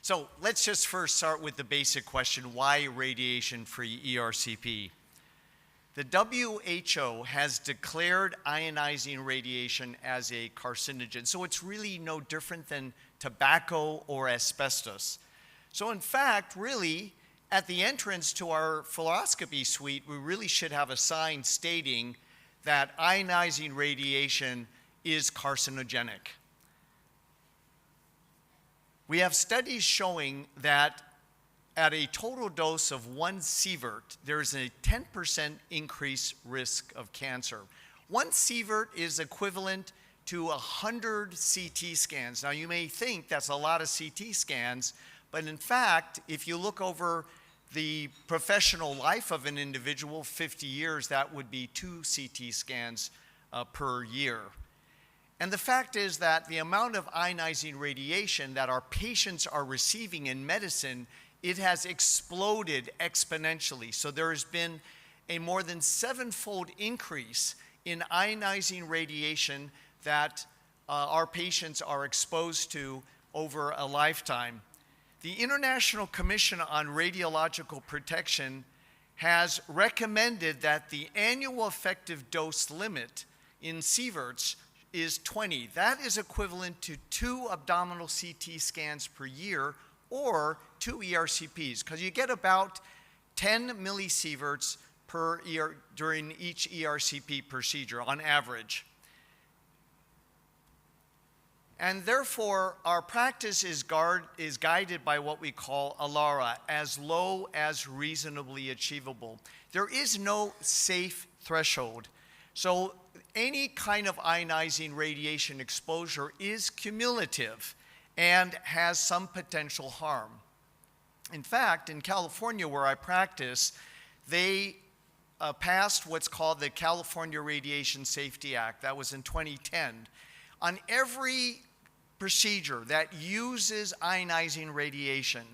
So let's just first start with the basic question, why radiation-free ERCP? The WHO has declared ionizing radiation as a carcinogen, so it's really no different than tobacco or asbestos. So in fact, really, at the entrance to our fluoroscopy suite, we really should have a sign stating that ionizing radiation is carcinogenic. We have studies showing that at a total dose of 1 sievert, there's a 10% increased risk of cancer. 1 sievert is equivalent to 100 CT scans. Now you may think that's a lot of CT scans, but in fact, if you look over the professional life of an individual, 50 years, that would be 2 CT scans per year. And the fact is that the amount of ionizing radiation that our patients are receiving in medicine, it has exploded exponentially. So there has been a more than 7-fold increase in ionizing radiation that our patients are exposed to over a lifetime. The International Commission on Radiological Protection has recommended that the annual effective dose limit in sieverts is 20. That is equivalent to 2 abdominal CT scans per year or 2 ERCPs, because you get about 10 millisieverts per during each ERCP procedure on average. And therefore, our practice is guided by what we call ALARA, as low as reasonably achievable. There is no safe threshold. So any kind of ionizing radiation exposure is cumulative and has some potential harm. In fact, in California, where I practice, they passed what's called the California Radiation Safety Act. That was in 2010. On every procedure that uses ionizing radiation,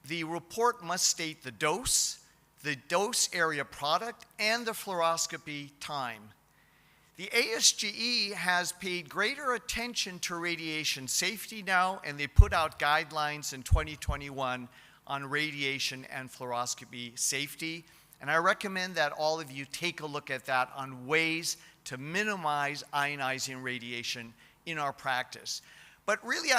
the report must state the dose area product, and the fluoroscopy time. The ASGE has paid greater attention to radiation safety now, and they put out guidelines in 2021 on radiation and fluoroscopy safety. And I recommend that all of you take a look at that on ways to minimize ionizing radiation in our practice. But really,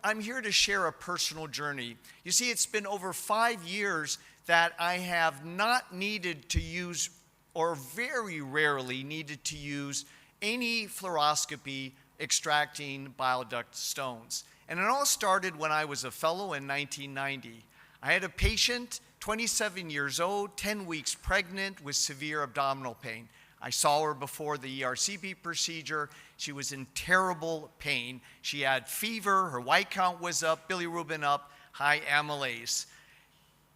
I'm here to share a personal journey. You see, it's been over 5 years that I have not needed to use, or very rarely needed to use, any fluoroscopy extracting bile duct stones. And it all started when I was a fellow in 1990. I had a patient, 27 years old, 10 weeks pregnant with severe abdominal pain. I saw her before the ERCP procedure. She was in terrible pain. She had fever, her white count was up, bilirubin up, high amylase.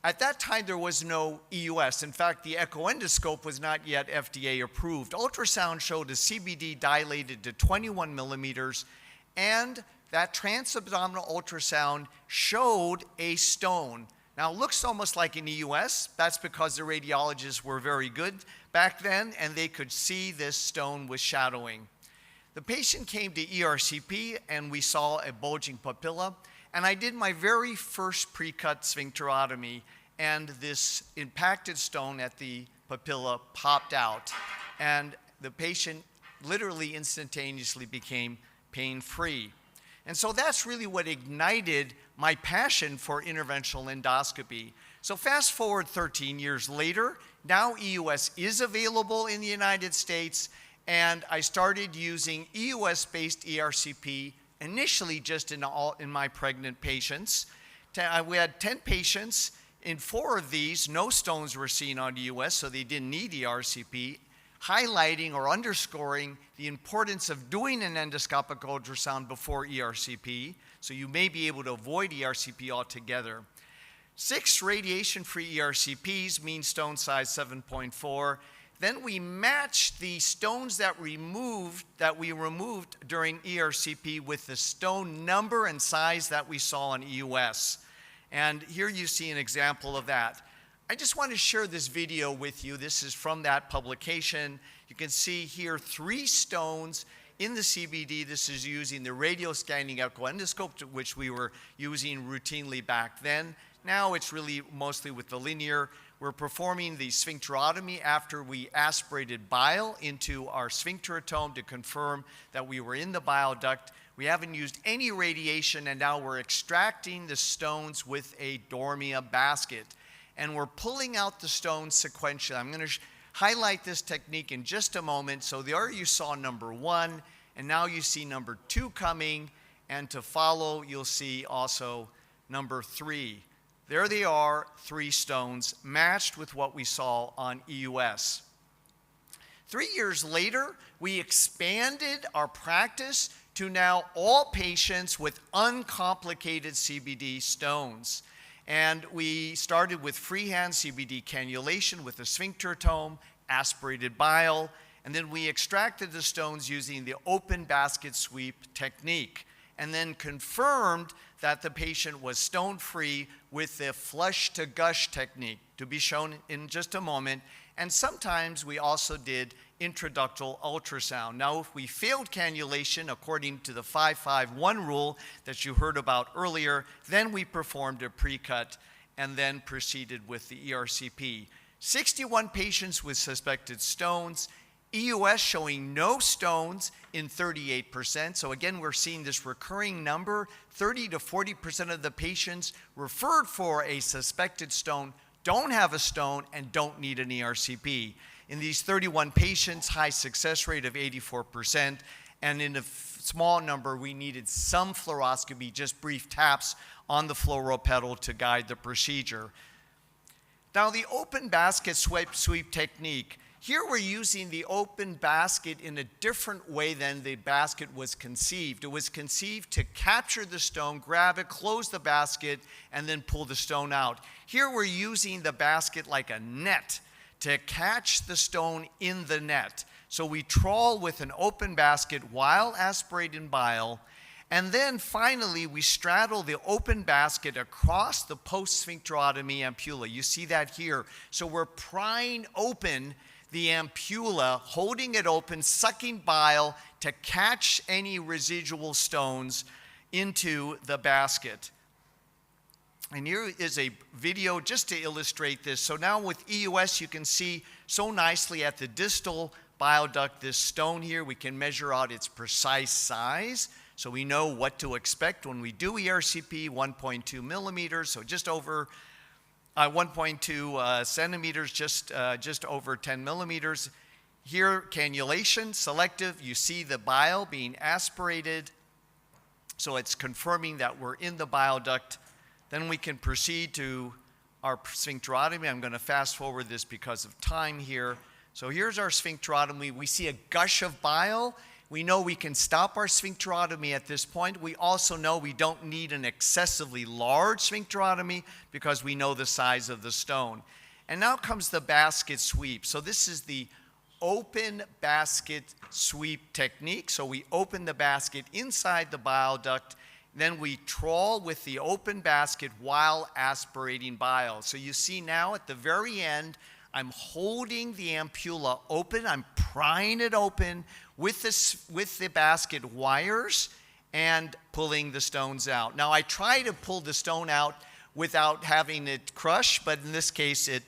At that time, there was no EUS. In fact, the echo endoscope was not yet FDA approved. Ultrasound showed a CBD dilated to 21 millimeters, and that transabdominal ultrasound showed a stone. Now, it looks almost like an EUS. That's because the radiologists were very good back then, and they could see this stone was shadowing. The patient came to ERCP, and we saw a bulging papilla. And I did my very first pre-cut sphincterotomy, and this impacted stone at the papilla popped out. And the patient literally instantaneously became pain-free. And so that's really what ignited my passion for interventional endoscopy. So fast forward 13 years later, now EUS is available in the United States, and I started using EUS-based ERCP initially just in my pregnant patients. We had 10 patients. In 4 of these, no stones were seen on EUS, so they didn't need ERCP, highlighting or underscoring the importance of doing an endoscopic ultrasound before ERCP, so you may be able to avoid ERCP altogether. 6 radiation-free ERCPs, mean stone size 7.4. Then we matched the stones that we removed during ERCP with the stone number and size that we saw on EUS. And here you see an example of that. I just want to share this video with you. This is from that publication. You can see here 3 stones in the CBD, this is using the radioscanning echo endoscope, which we were using routinely back then. Now it's really mostly with the linear. We're performing the sphincterotomy after we aspirated bile into our sphincterotome to confirm that we were in the bile duct. We haven't used any radiation, and now we're extracting the stones with a Dormia basket. And we're pulling out the stones sequentially. I'm going to highlight this technique in just a moment. So there you saw number 1, and now you see number 2 coming, and to follow, you'll see also number 3. There they are, 3 stones, matched with what we saw on EUS. 3 years later, we expanded our practice to now all patients with uncomplicated CBD stones. And we started with freehand CBD cannulation with a sphincterotome, aspirated bile, and then we extracted the stones using the open basket sweep technique, and then confirmed that the patient was stone-free with the flush-to-gush technique, to be shown in just a moment. And sometimes we also did intraductal ultrasound. Now, if we failed cannulation according to the 551 rule that you heard about earlier, then we performed a pre-cut and then proceeded with the ERCP. 61 patients with suspected stones, EUS showing no stones in 38%. So again, we're seeing this recurring number. 30 to 40% of the patients referred for a suspected stone don't have a stone and don't need an ERCP. In these 31 patients, high success rate of 84%, and in a small number, we needed some fluoroscopy, just brief taps on the fluoro pedal to guide the procedure. Now, the open basket sweep technique, here we're using the open basket in a different way than the basket was conceived. It was conceived to capture the stone, grab it, close the basket, and then pull the stone out. Here we're using the basket like a net to catch the stone in the net. So we trawl with an open basket while aspirating bile, and then finally we straddle the open basket across the post-sphincterotomy ampulla. You see that here. So we're prying open the ampulla, holding it open, sucking bile to catch any residual stones into the basket. And here is a video just to illustrate this. So now with EUS, you can see so nicely at the distal bile duct, this stone here, we can measure out its precise size. So we know what to expect when we do ERCP, 1.2 millimeters, so just over 1.2 centimeters, just over 10 millimeters. Here, cannulation, selective, you see the bile being aspirated. So it's confirming that we're in the bile duct. Then we can proceed to our sphincterotomy. I'm going to fast forward this because of time here. So here's our sphincterotomy. We see a gush of bile. We know we can stop our sphincterotomy at this point. We also know we don't need an excessively large sphincterotomy because we know the size of the stone. And now comes the basket sweep. So this is the open basket sweep technique. So we open the basket inside the bile duct. Then we trawl with the open basket while aspirating bile. So you see now at the very end, I'm holding the ampulla open. I'm prying it open with the basket wires and pulling the stones out. Now, I try to pull the stone out without having it crush, but in this case, it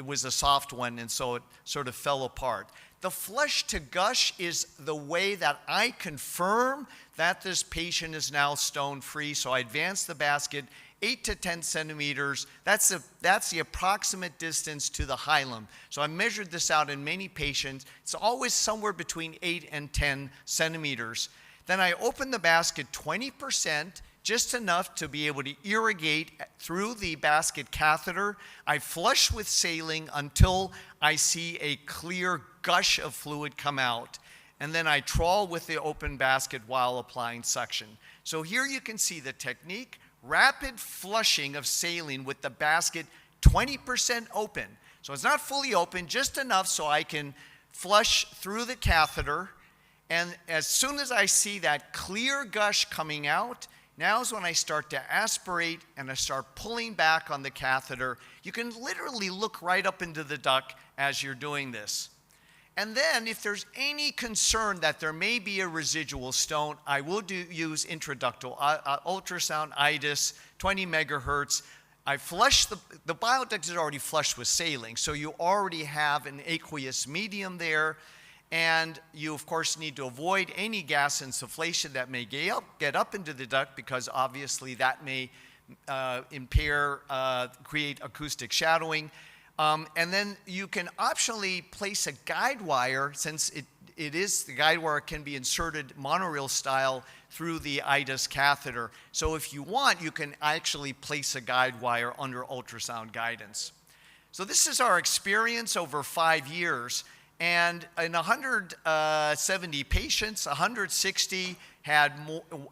was a soft one, and so it sort of fell apart. The flush to gush is the way that I confirm that this patient is now stone-free. So I advance the basket 8 to 10 centimeters. That's the approximate distance to the hilum. So I measured this out in many patients. It's always somewhere between 8 and 10 centimeters. Then I open the basket 20%, just enough to be able to irrigate through the basket catheter. I flush with saline until I see a clear gush of fluid come out. And then I trawl with the open basket while applying suction. So here you can see the technique. Rapid flushing of saline with the basket 20% open. So it's not fully open, just enough so I can flush through the catheter. And as soon as I see that clear gush coming out, now is when I start to aspirate and I start pulling back on the catheter. You can literally look right up into the duct as you're doing this. And then if there's any concern that there may be a residual stone, I will use intraductal ultrasound, IDUS, 20 megahertz. I flush the bile duct is already flushed with saline, so you already have an aqueous medium there. And you, of course, need to avoid any gas insufflation that may get up into the duct, because obviously that may create acoustic shadowing. And then you can optionally place a guide wire, since the guide wire can be inserted monorail style through the IDUS catheter. So if you want, you can actually place a guide wire under ultrasound guidance. So this is our experience over 5 years. And in 170 patients, 160 had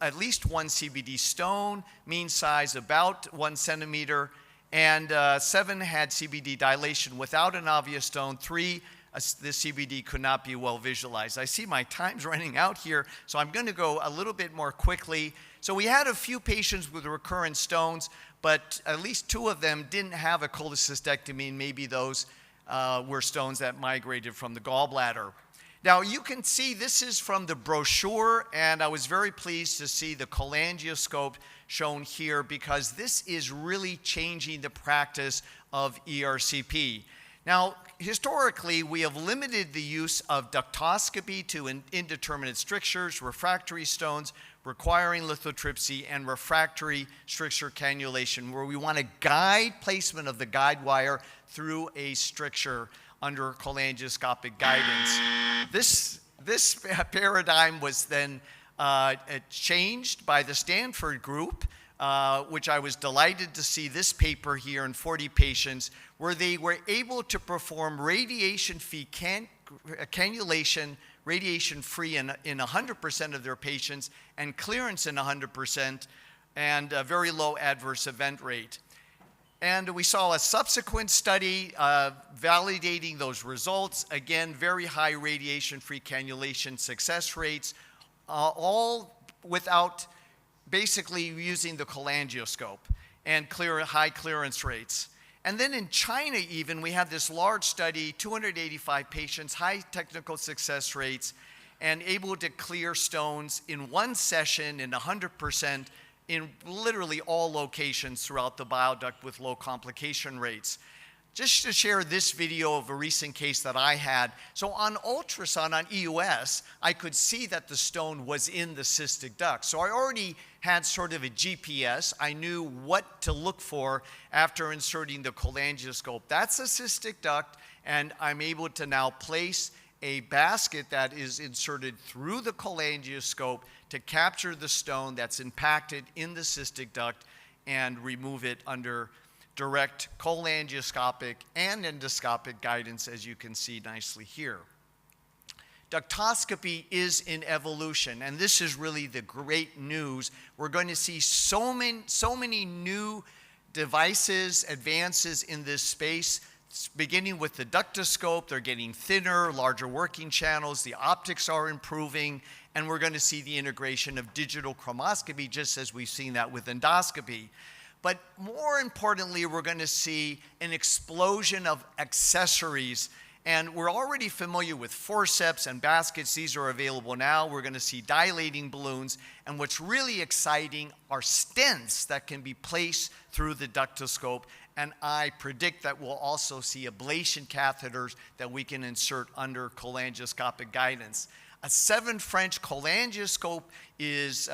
at least one CBD stone, mean size about 1 centimeter, and 7 had CBD dilation without an obvious stone. 3, the CBD could not be well visualized. I see my time's running out here, so I'm going to go a little bit more quickly. So we had a few patients with recurrent stones, but at least 2 of them didn't have a cholecystectomy, and maybe those were stones that migrated from the gallbladder. Now you can see this is from the brochure, and I was very pleased to see the cholangioscope shown here, because this is really changing the practice of ERCP. Now, historically, we have limited the use of ductoscopy to indeterminate strictures, refractory stones requiring lithotripsy, and refractory stricture cannulation, where we want to guide placement of the guide wire through a stricture under cholangioscopic guidance. This paradigm was then changed by the Stanford group, which I was delighted to see this paper here in 40 patients, where they were able to perform radiation-free cannulation, radiation-free in 100% of their patients, and clearance in 100%, and a very low adverse event rate. And we saw a subsequent study validating those results. Again, very high radiation-free cannulation success rates, all without basically using the cholangioscope, and high clearance rates. And then in China even, we have this large study, 285 patients, high technical success rates, and able to clear stones in one session in 100% in literally all locations throughout the bile duct with low complication rates. Just to share this video of a recent case that I had. So on ultrasound, on EUS, I could see that the stone was in the cystic duct. So I already had sort of a GPS. I knew what to look for after inserting the cholangioscope. That's a cystic duct, and I'm able to now place a basket that is inserted through the cholangioscope to capture the stone that's impacted in the cystic duct and remove it under direct cholangioscopic and endoscopic guidance, as you can see nicely here. Ductoscopy is in evolution, and this is really the great news. We're going to see so many new devices, advances in this space, beginning with the ductoscope. They're getting thinner, larger working channels, the optics are improving, and we're going to see the integration of digital chromoscopy, just as we've seen that with endoscopy. But more importantly, we're going to see an explosion of accessories. And we're already familiar with forceps and baskets. These are available now. We're going to see dilating balloons. And what's really exciting are stents that can be placed through the ductoscope. And I predict that we'll also see ablation catheters that we can insert under cholangioscopic guidance. A 7 French cholangioscope is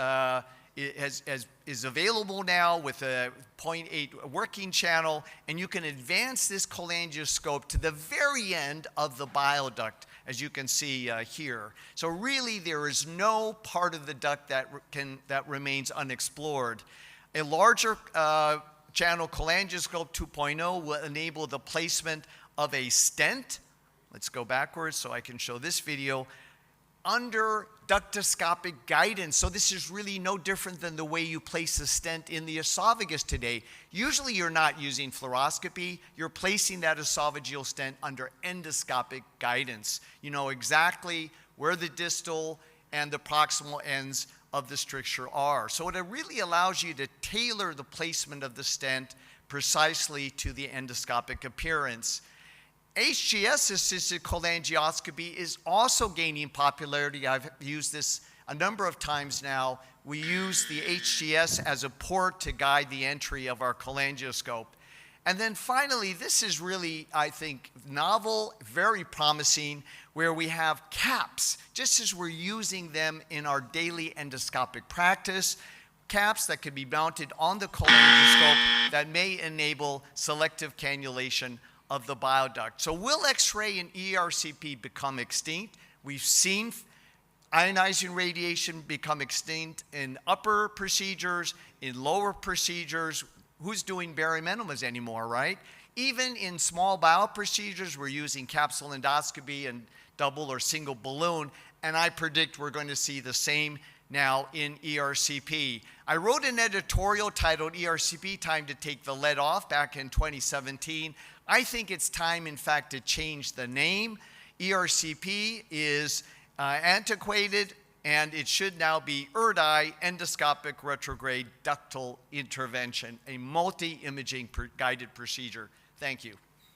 available now with a 0.8 working channel, and you can advance this cholangioscope to the very end of the bile duct, as you can see here. So really, there is no part of the duct that remains unexplored. A larger channel cholangioscope 2.0 will enable the placement of a stent. Let's go backwards so I can show this video. Under ductoscopic guidance. So this is really no different than the way you place a stent in the esophagus today. Usually you're not using fluoroscopy. You're placing that esophageal stent under endoscopic guidance. You know exactly where the distal and the proximal ends of the stricture are. So it really allows you to tailor the placement of the stent precisely to the endoscopic appearance. HGS-assisted cholangioscopy is also gaining popularity. I've used this a number of times now. We use the HGS as a port to guide the entry of our cholangioscope. And then finally, this is really, I think, novel, very promising, where we have caps, just as we're using them in our daily endoscopic practice, caps that can be mounted on the cholangioscope that may enable selective cannulation of the bile duct. So will X-ray and ERCP become extinct? We've seen ionizing radiation become extinct in upper procedures, in lower procedures. Who's doing baryomenemas anymore, right? Even in small bowel procedures, we're using capsule endoscopy and double or single balloon, and I predict we're going to see the same now in ERCP. I wrote an editorial titled ERCP, Time to Take the Lead Off, back in 2017. I think it's time, in fact, to change the name. ERCP is antiquated, and it should now be ERDI, endoscopic retrograde ductal intervention, a multi-imaging guided procedure. Thank you.